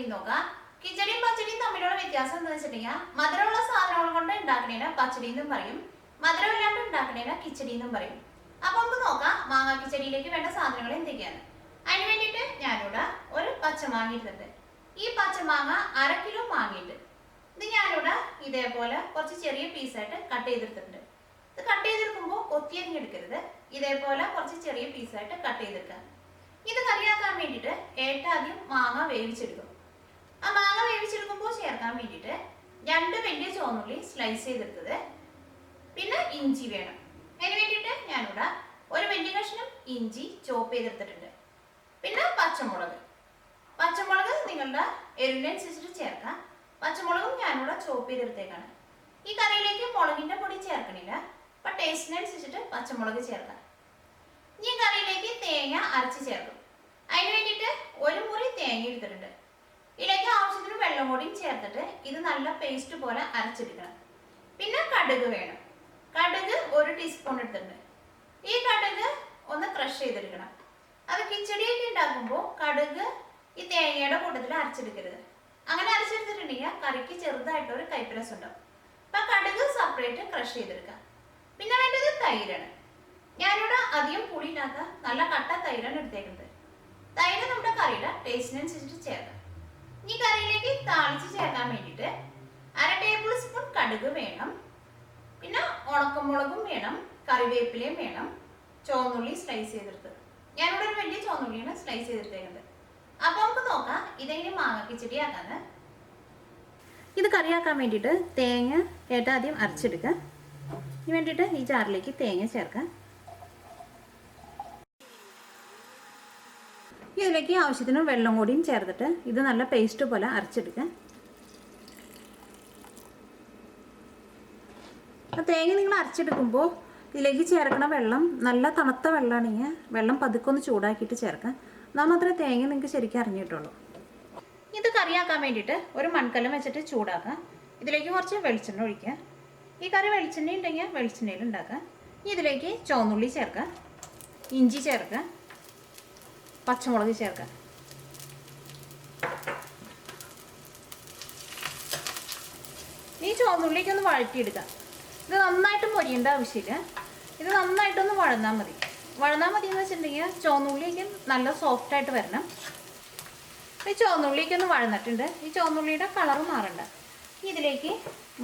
ചെയ്ത് നോക്കാം. കിച്ചടിയും പച്ചടിയും തമ്മിലുള്ള വ്യത്യാസം എന്താണെന്ന് വെച്ചിട്ടുണ്ടെങ്കിൽ മധുരമുള്ള സാധനങ്ങൾ കൊണ്ട് ഉണ്ടാക്കണേനെ പച്ചടി എന്നും പറയും, മധുരമില്ലാണ്ട് ഉണ്ടാക്കണേനെ കിച്ചടി എന്നും പറയും. അപ്പൊ നമുക്ക് നോക്കാം മാങ്ങ കിച്ചടിയിലേക്ക് വേണ്ട സാധനങ്ങൾ എന്തൊക്കെയാണ്. അതിന് വേണ്ടിയിട്ട് ഞാനിവിടെ ഒരു പച്ചമാങ്ങ എടുത്തിട്ടുണ്ട്. ഈ പച്ചമാങ്ങ 1/2 കിലോ മാങ്ങയുണ്ട്. ഇത് ഞാനിവിടെ ഇതേപോലെ കുറച്ച് ചെറിയ പീസായിട്ട് കട്ട് ചെയ്തെടുത്തിട്ടുണ്ട്. ഇത് കട്ട് ചെയ്തെടുക്കുമ്പോൾ കൊത്തിയരിഞ്ഞെടുക്കരുത്, ഇതേപോലെ കുറച്ച് ചെറിയ പീസായിട്ട് കട്ട് ചെയ്തെടുക്കാം. ഇത് കറിയാക്കാൻ വേണ്ടിയിട്ട് ആദ്യം മാങ്ങ വേവിച്ചെടുക്കും. ആ മാങ്ങ വേവിച്ചെടുക്കുമ്പോൾ ചേർക്കാൻ വേണ്ടിയിട്ട് 2 വലിയ ചുവന്നുള്ളി സ്ലൈസ് ചെയ്തെടുത്തത്, പിന്നെ ഇഞ്ചി വേണം. അതിന് വേണ്ടിയിട്ട് ഞാനിവിടെ ഒരു വലിയ കഷ്ണം ഇഞ്ചി ചോപ്പ് ചെയ്തെടുത്തിട്ടുണ്ട്. പിന്നെ പച്ചമുളക് നിങ്ങളുടെ എരിവിനനുസരിച്ചിട്ട് ചേർക്കാം. പച്ചമുളകും ഞാനിവിടെ ചോപ്പ് ചെയ്തെടുത്തേക്കാണ്. ഈ കറിയിലേക്ക് മുളകിന്റെ പൊടി ചേർക്കണില്ല, അപ്പൊ ടേസ്റ്റിനനുസരിച്ചിട്ട് പച്ചമുളക് ചേർക്കാം. ഈ കറിയിലേക്ക് തേങ്ങ അരച്ച് ചേർക്കും. അതിന് വേണ്ടിയിട്ട് ഒരു മുറി തേങ്ങ എടുത്തിട്ടുണ്ട്. ഇതിലേക്ക് ആവശ്യത്തിന് വെള്ളം കൂടിയും ചേർത്തിട്ട് ഇത് നല്ല പേസ്റ്റ് പോലെ അരച്ചെടുക്കണം. പിന്നെ കടുക് വേണം. കടുക് 1 ടീസ്പൂൺ എടുത്തിട്ടുണ്ട്. ഈ കടുക് ഒന്ന് ക്രഷ് ചെയ്തെടുക്കണം. അത് കിച്ചടിയൊക്കെ ഉണ്ടാക്കുമ്പോൾ കടുക് ഈ തേങ്ങയുടെ കൂട്ടത്തിൽ അരച്ചെടുക്കരുത്. അങ്ങനെ അരച്ചെടുത്തിട്ടുണ്ടെങ്കിൽ കറിക്ക് ചെറുതായിട്ടൊരു കയ്പരസം ഉണ്ടാവും. അപ്പൊ കടുക് സെപ്പറേറ്റ് ക്രഷ് ചെയ്തെടുക്കാം. പിന്നെ വേണ്ടത് തൈരാണ്. ഞാനിവിടെ അധികം പുളി ഇല്ലാത്ത നല്ല കട്ട തൈരാണ് എടുത്തേക്കുന്നത്. തൈര് നമ്മുടെ കറിയുടെ ടേസ്റ്റിനനുസരിച്ചിട്ട് ചേർക്കാം. ഈ കറിയിലേക്ക് താളിച്ച് ചേർക്കാൻ വേണ്ടിയിട്ട് 1/2 ടേബിൾ സ്പൂൺ കടുക് വേണം. പിന്നെ ഉണക്കമുളകും വേണം, കറിവേപ്പിലയും വേണം, ചുവന്നുള്ളി സ്ലൈസ് ചെയ്തെടുത്തത്. ഞാനിവിടെ ഒരു വലിയ ചുവന്നുള്ളിയാണ് സ്ലൈസ് ചെയ്തെടുത്തേക്കുന്നത്. അപ്പൊ നമുക്ക് നോക്കാം ഇതെങ്ങനെ മാങ്ങ കിച്ചടി ആക്കാന്ന്. ഇത് കറിയാക്കാൻ വേണ്ടിയിട്ട് തേങ്ങ ആദ്യം അരച്ചെടുക്കുക. ഇതിന് വേണ്ടിയിട്ട് ഈ ജാറിലേക്ക് തേങ്ങ ചേർക്കാം. ഇതിലേക്ക് ആവശ്യത്തിന് വെള്ളം കൂടിയും ചേർത്തിട്ട് ഇത് നല്ല പേസ്റ്റ് പോലെ അരച്ചെടുക്കുക. തേങ്ങ നിങ്ങൾ അരച്ചെടുക്കുമ്പോൾ ഇതിലേക്ക് ചേർക്കണ വെള്ളം നല്ല തണുത്ത വെള്ളമാണെങ്കിൽ വെള്ളം പതുക്കൊന്ന് ചൂടാക്കിയിട്ട് ചേർക്കാം. എന്നാൽ മാത്രമേ തേങ്ങ നിങ്ങൾക്ക് ശരിക്കും അറിഞ്ഞിട്ടുള്ളൂ. ഇത് കറിയാക്കാൻ വേണ്ടിയിട്ട് ഒരു മൺകലം വെച്ചിട്ട് ചൂടാക്കുക. ഇതിലേക്ക് കുറച്ച് വെളിച്ചെണ്ണ ഒഴിക്കുക. ഈ കറി വെളിച്ചെണ്ണ ഉണ്ടെങ്കിൽ വെളിച്ചെണ്ണയിൽ ഉണ്ടാക്കുക. ഇതിലേക്ക് ചുവന്നുള്ളി ചേർക്കുക, ഇഞ്ചി ചേർക്കുക, പച്ചമുളക് ചേർക്കുക. ഈ ചുവന്നുള്ളിക്ക് ഒന്ന് വഴറ്റിയെടുക്കുക. ഇത് നന്നായിട്ട് മൊരിയേണ്ട ആവശ്യമില്ല, ഇത് നന്നായിട്ടൊന്ന് വഴന്നാൽ മതി. എന്ന് വെച്ചിട്ടുണ്ടെങ്കിൽ ചുവന്നുള്ളിക്ക് നല്ല സോഫ്റ്റായിട്ട് വരണം. ഈ ചുവന്നുള്ളിക്ക് ഒന്ന് വഴന്നിട്ടുണ്ട്. ഈ ചുവന്നുള്ളിയുടെ കളറ് മാറണ്ട. ഇതിലേക്ക്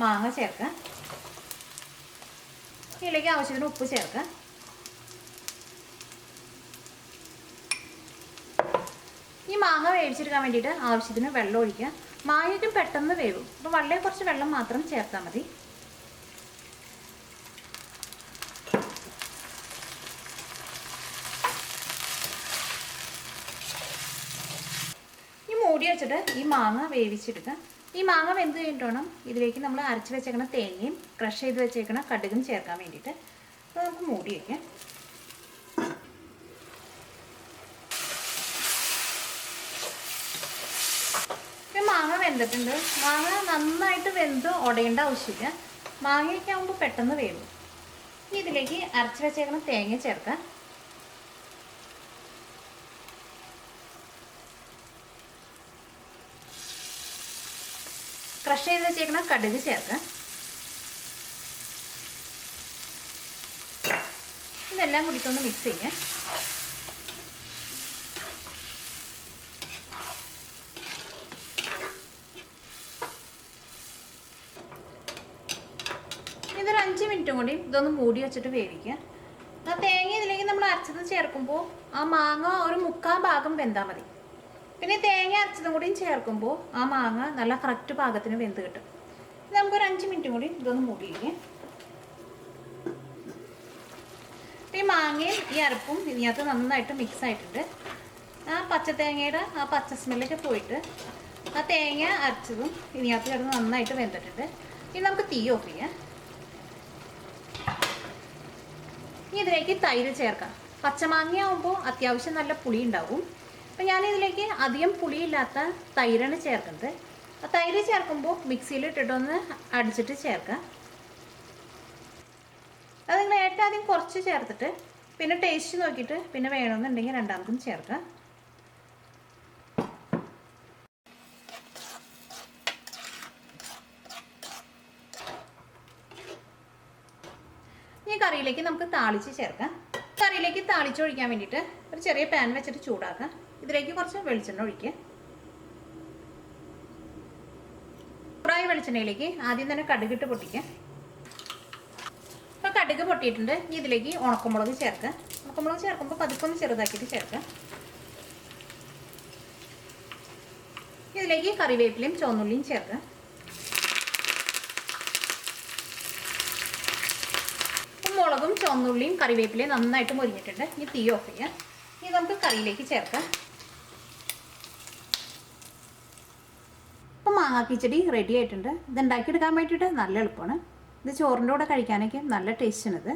മാങ്ങ ചേർക്കുക. ഇതിലേക്ക് ആവശ്യത്തിന് ഉപ്പ് ചേർക്കുക. ഈ മാങ്ങ വേവിച്ചെടുക്കാൻ വേണ്ടിയിട്ട് ആവശ്യത്തിന് വെള്ളം ഒഴിക്കുക. മാങ്ങയ്ക്കും പെട്ടെന്ന് വേവും, അപ്പോൾ വളരെ കുറച്ച് വെള്ളം മാത്രം ചേർത്താൽ മതി. ഈ മൂടി വെച്ചിട്ട് ഈ മാങ്ങ വേവിച്ചെടുക്കുക. ഈ മാങ്ങ വെന്ത് കഴിഞ്ഞിട്ട് ഇതിലേക്ക് നമ്മൾ അരച്ച് വെച്ചേക്കണ തേങ്ങയും ക്രഷ് ചെയ്ത് വെച്ചേക്കണ കടുകും ചേർക്കാൻ വേണ്ടിയിട്ട്. അപ്പോൾ നമുക്ക് മൂടി വയ്ക്കാം. മാങ്ങ വെന്തിട്ടുണ്ട്. മാങ്ങ നന്നായിട്ട് വെന്ത് ഉടയേണ്ട ആവശ്യമില്ല. മാങ്ങയൊക്കെ ആകുമ്പോൾ പെട്ടെന്ന് വേവും. ഇതിലേക്ക് അരച്ച് വെച്ചേക്കണ തേങ്ങ ചേർക്കാം. ക്രഷ് ചെയ്ത് വെച്ചേക്കണ കടുക് ചേർക്കാം. ഇതെല്ലാം കൂടിയിട്ടൊന്ന് മിക്സ് ചെയ്യാം. ഇതൊരു 5 മിനിറ്റും കൂടി ഇതൊന്ന് മൂടി വെച്ചിട്ട് വേവിക്കുക. ആ തേങ്ങ ഇതിലേക്ക് നമ്മൾ അരച്ചത് ചേർക്കുമ്പോൾ ആ മാങ്ങ ഒരു 3/4 ഭാഗം വെന്താൽ മതി. പിന്നെ തേങ്ങ അരച്ചതും കൂടിയും ചേർക്കുമ്പോൾ ആ മാങ്ങ നല്ല കറക്റ്റ് പാകത്തിന് വെന്ത് കിട്ടും. നമുക്കൊരു 5 മിനിറ്റും കൂടി ഇതൊന്ന് മൂടി വയ്ക്കുക. ഈ മാങ്ങയും ഈ അരപ്പും ഇതിനകത്ത് നന്നായിട്ട് മിക്സ് ആയിട്ടുണ്ട്. ആ പച്ചത്തേങ്ങയുടെ ആ പച്ച സ്മെല്ലൊക്കെ പോയിട്ട് ആ തേങ്ങ അരച്ചതും ഇതിനകത്ത് കിടന്ന് നന്നായിട്ട് വെന്തിട്ടുണ്ട്. ഇനി നമുക്ക് തീ ഓഫ് ചെയ്യാം. ഇതിലേക്ക് തൈര് ചേർക്കാം. പച്ചമാങ്ങയാകുമ്പോൾ അത്യാവശ്യം നല്ല പുളി ഉണ്ടാവും. അപ്പം ഞാനിതിലേക്ക് അധികം പുളിയില്ലാത്ത തൈരാണ് ചേർക്കുന്നത്. ആ തൈര് ചേർക്കുമ്പോൾ മിക്സിയിൽ ഇട്ടിട്ടൊന്ന് അടിച്ചിട്ട് ചേർക്കാം. അത് നിങ്ങൾ ആദ്യം കുറച്ച് ചേർത്തിട്ട് പിന്നെ ടേസ്റ്റ് നോക്കിയിട്ട് പിന്നെ വേണമെന്നുണ്ടെങ്കിൽ രണ്ടാമതും ചേർക്കാം. ഇനി കറിയിലേക്ക് നമുക്ക് താളിച്ച് ചേർക്കാം. കറിയിലേക്ക് താളിച്ചൊഴിക്കാൻ വേണ്ടിയിട്ട് ഒരു ചെറിയ പാൻ വെച്ചിട്ട് ചൂടാക്കാം. ഇതിലേക്ക് കുറച്ച് വെളിച്ചെണ്ണ ഒഴിക്കുക. ചൂടായ വെളിച്ചെണ്ണയിലേക്ക് ആദ്യം തന്നെ കടുകിട്ട് പൊട്ടിക്കുക. അപ്പോൾ കടുക് പൊട്ടിയിട്ടുണ്ട്. ഇനി ഇതിലേക്ക് ഉണക്കമുളക് ചേർക്കുക. ഉണക്കമുളക് ചേർക്കുമ്പോൾ പതുക്കൊന്ന് ചെറുതാക്കിയിട്ട് ചേർക്കുക. ഇതിലേക്ക് കറിവേപ്പിലയും ചുവന്നുള്ളിയും ചേർക്കുക. മുളകും ചുവന്നുള്ളിയും കറിവേപ്പിലയും നന്നായിട്ട് മൊരിഞ്ഞിട്ടുണ്ട്. ഇനി തീ ഓഫ് ചെയ്യുക. ഇനി നമുക്ക് കറിയിലേക്ക് ചേർക്കാം. ഇപ്പം മാങ്ങാ കിച്ചടി റെഡി ആയിട്ടുണ്ട്. ഇത് ഉണ്ടാക്കിയെടുക്കാൻ വേണ്ടിയിട്ട് നല്ല എളുപ്പമാണ്. ഇത് ചോറിൻ്റെ കൂടെ കഴിക്കാനൊക്കെ നല്ല ടേസ്റ്റാണിത്.